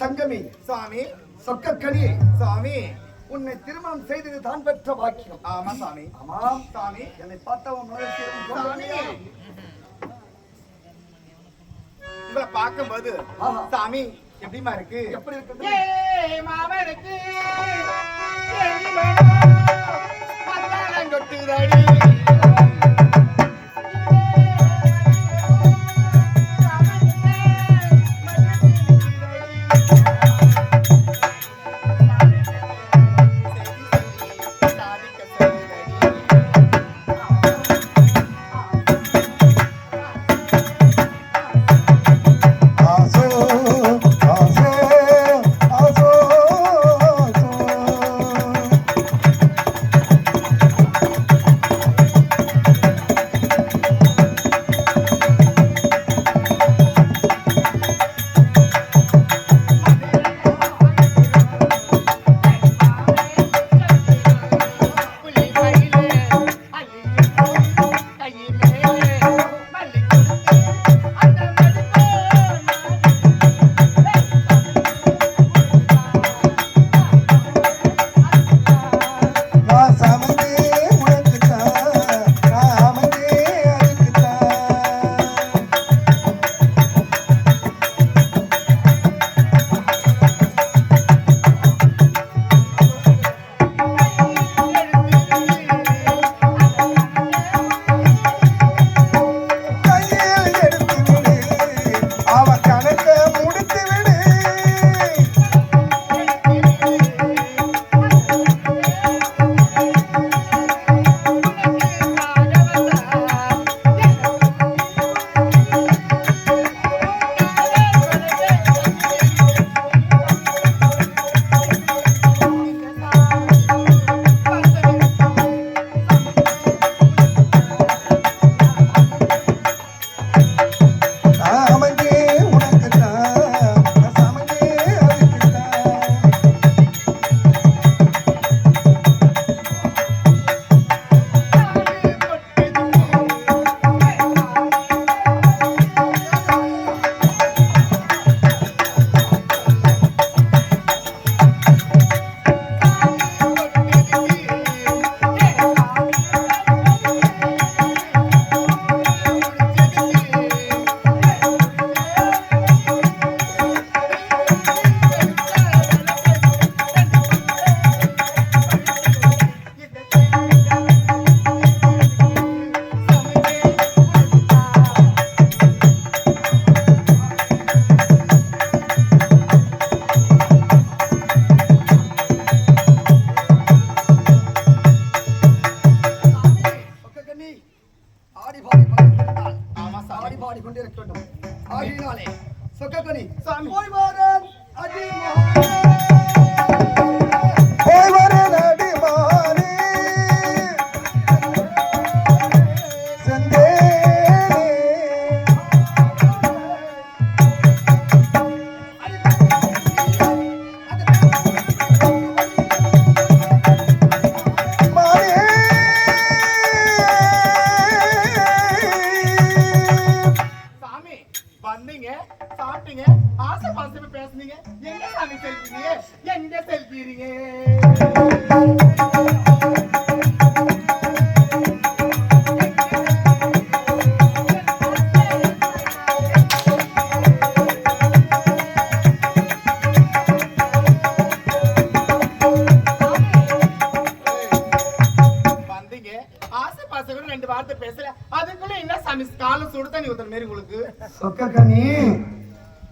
தங்கமே சுவாமி, சொக்கக்கனியே சுவாமி, உன்னை திருமணம் செய்தது தான் பெற்ற பாக்கியம். ஆமா சுவாமி, ஆமாம் சுவாமி, என்னை பார்த்தவன் சுவாமி, உங்களை பார்க்கும்போது சாமி எப்படிமா இருக்கு? எப்படி இருக்கு? மாமனுக்கு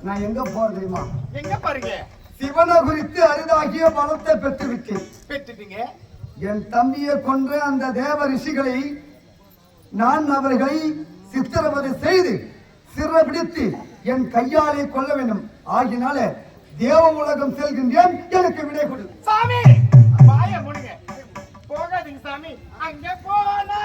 நான் எங்க போறது தெரியுமா? எங்க பாருங்க, சிவனை குறித்து அரிதாகிய பலத்தை பெற்று விட்டேன். பெற்றுட்டீங்க. என் தம்பியை கொன்ற அந்த தேவ ரிஷிகளை நான் அவர்களை சித்திரவதை செய்து சிறப்பிடித்து என் கையாலே கொல்ல வேண்டும். ஆகினால தேவ உலகம் செல்கின்றேன், எனக்கு விடை கொடு. சாமி வாய மூடுங்க, போகாதீங்க சாமி. அங்க போனா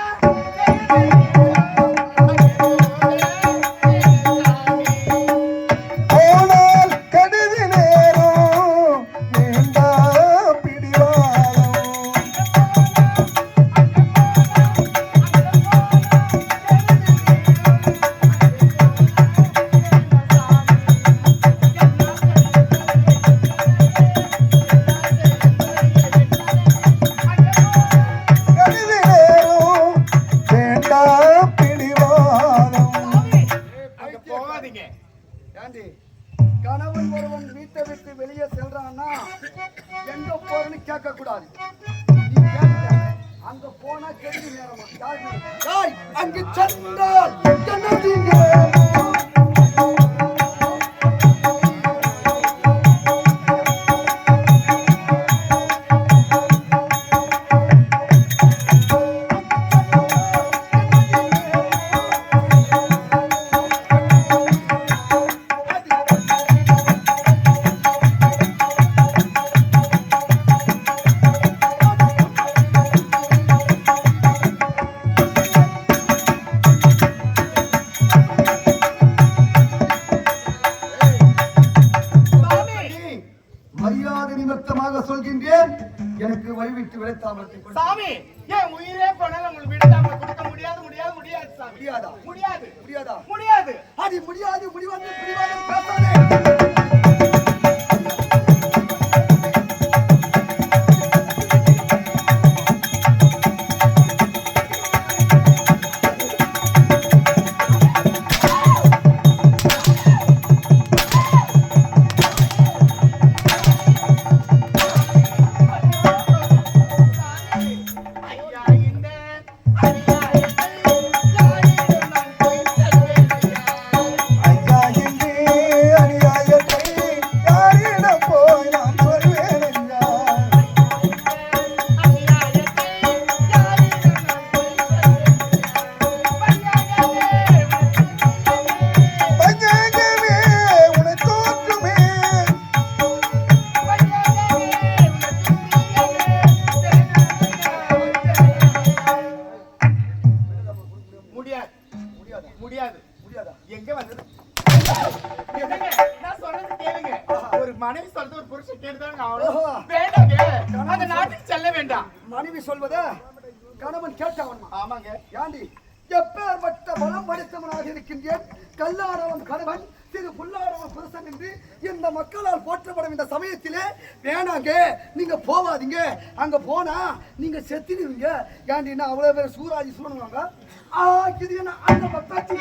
கேட்க கூடாது. நீ கேட்ட அங்க போனா கெடுதி நேரமா அங்கு சென்றால் என்னதீங்க சொல்கின்றேன். எனக்கு வழிவிட்டு விடைத்தாமலத்தை சாமி, என் உயிரே போனாலும் உங்களுக்கு விடைத்தாமலை கொடுக்க முடியாது முடியாது முடியாது சாமி. முடியாதா? முடியாது முடியாதா? முடியாது. அது முடியாது முடிவாது முடிவாது பேசாதே. மனைவி சொல்றது ஒரு புருஷன் கேட்டுதான் அந்த நாட்டுக்கு செல்ல வேண்டாம். மனைவி சொல்வத கணவன் கேட்டவன். ஆமாங்க. ஏண்டி எப்பேற்பட்ட பலம் படைத்தவனாக இருக்கின்றேன். கல்லாடவன் கணவன் திரு புல்லாடவன் புருஷன் என்று இந்த மக்களால் போற்றப்படும் இந்த சமயத்திலே வேணாங்க, நீங்க போவாதீங்க, அங்க போனா நீங்க செத்துடுவீங்க. ஏண்டின்னா அவ்வளவு பேர் சூராஜி சூடுவாங்க. இது என்ன அந்த பத்தாச்சு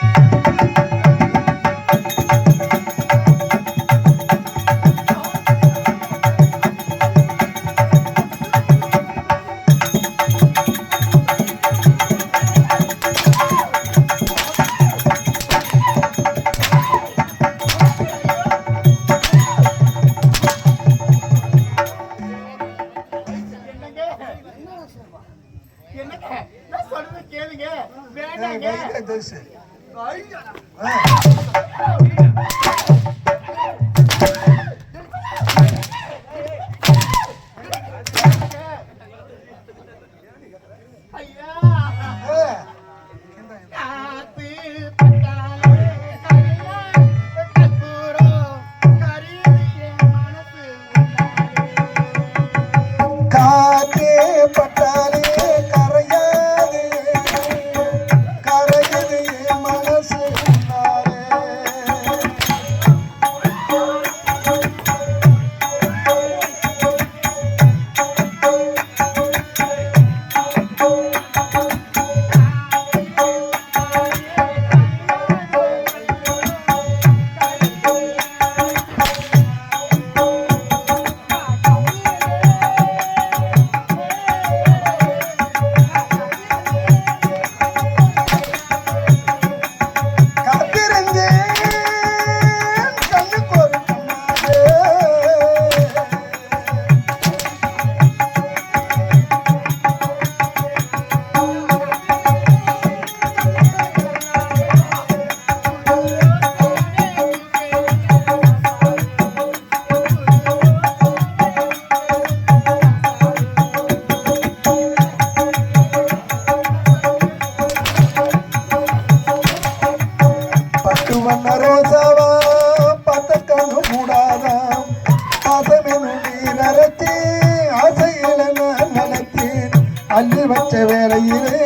அள்ளி வச்ச வேலையிலே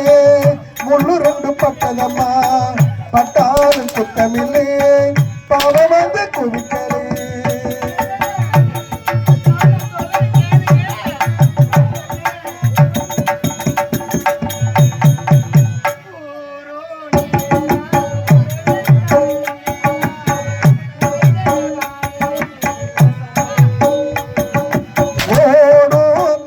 முள்ளு ரெண்டு பட்டதம்மா, பட்டாலும் குத்தமில்லை, பாவம் வந்து குவிக்கலே. ஓடும்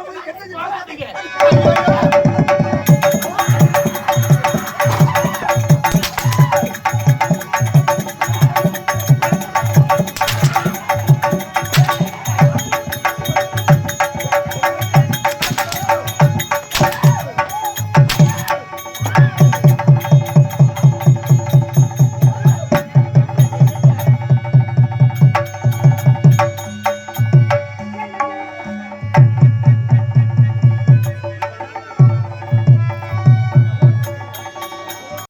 அவன்